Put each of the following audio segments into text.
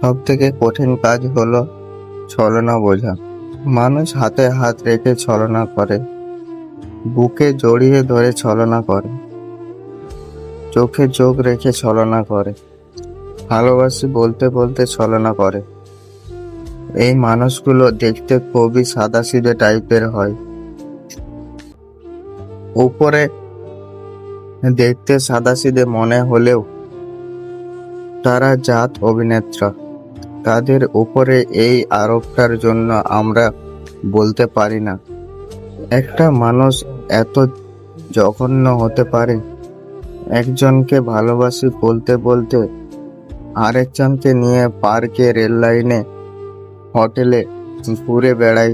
সব থেকে কঠিন কাজ হলো ছলনা বোঝা। মানুষ হাতে হাত রেখে ছলনা করে, বুকে জড়িয়ে ধরে ছলনা করে, চোখে চোখ রেখে ছলনা করে, ভালোবাসি বলতে বলতে ছলনা করে। এই মানুষগুলো দেখতে খুবই সাদাসিধে টাইপের হয়। উপরে দেখতে সাদাসিধে মনে হলেও তারা জাত অভিনেত্রা। তাদের উপরে এই আরোপটার জন্য আমরা বলতে পারি না একটা মানুষ এত জঘন্য হতে পারে। একজনকে ভালোবাসি বলতে বলতে আরেকজনকে নিয়ে পার্কে, রেল লাইনে, হোটেলে ঘুরে বেড়ায়।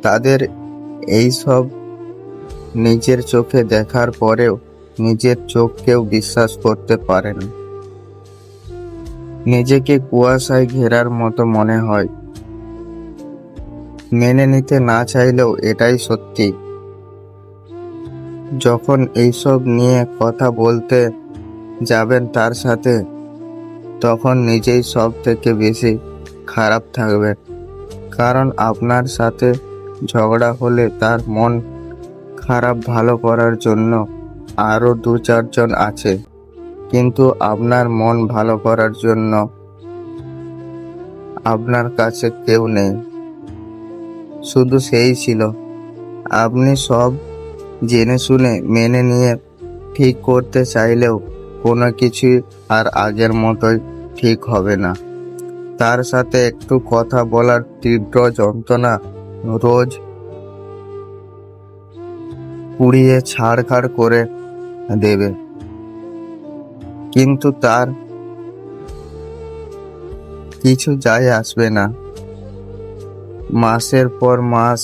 তাদের এই সব নিজের চোখে দেখার পরেও নিজের চোখকেও বিশ্বাস করতে পারে না। নিজেকে কুয়াশায় ঘেরার মতো মনে হয়। মেনে নিতে না চাইলেও এটাই সত্যি। যখন এইসব নিয়ে কথা বলতে যাবেন তার সাথে, তখন নিজেই সব থেকে বেশি খারাপ থাকবেন। কারণ আপনার সাথে ঝগড়া হলে তার মন খারাপ ভালো করার জন্য আরো 2-4 জন আছে, কিন্তু আপনার মন ভালো করার জন্য আপনার কাছে কেউ নেই। শুধু সেই ছিল। আপনি সব জেনে শুনে মেনে নিয়ে ঠিক করতে চাইলেও কোনো কিছুই আর আগের মতোই ঠিক হবে না। তার সাথে একটু কথা বলার তীব্র যন্ত্রণা রোজ পুড়িয়ে ছাড়খাড় করে দেবে, কিন্তু তার কিছু যায় আসবে না। মাসের পর মাস,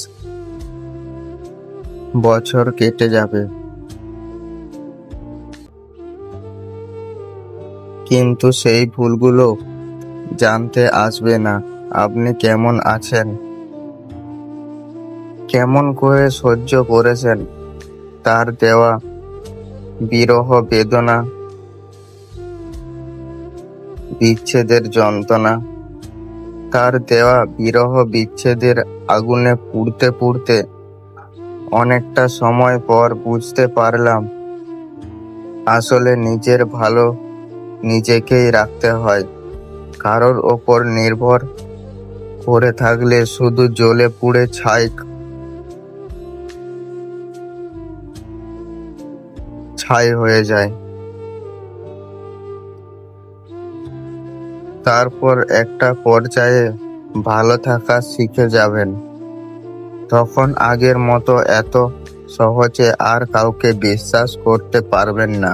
বছর কেটে যাবে, কিন্তু সেই ভুলগুলো জানতে আসবে না আপনি কেমন আছেন, কেমন করে সহ্য করেছেন তার দেওয়া বিরহ বেদনা, বিচ্ছেদের যন্ত্রণা। তার দেওয়া বিরহ বিচ্ছেদের আগুনে পুড়তে পুড়তে অনেকটা সময় পর বুঝতে পারলাম আসলে নিজের ভালো নিজেকেই রাখতে হয়। কারোর ওপর নির্ভর করে থাকলে শুধু জ্বলে পুড়ে ছাই হয়ে যায়। তারপর একটা পর্যায়ে ভালো থাকা শিখে যাবেন, তখন আগের মতো এত সহজে আর কাউকে বিশ্বাস করতে পারবেন না।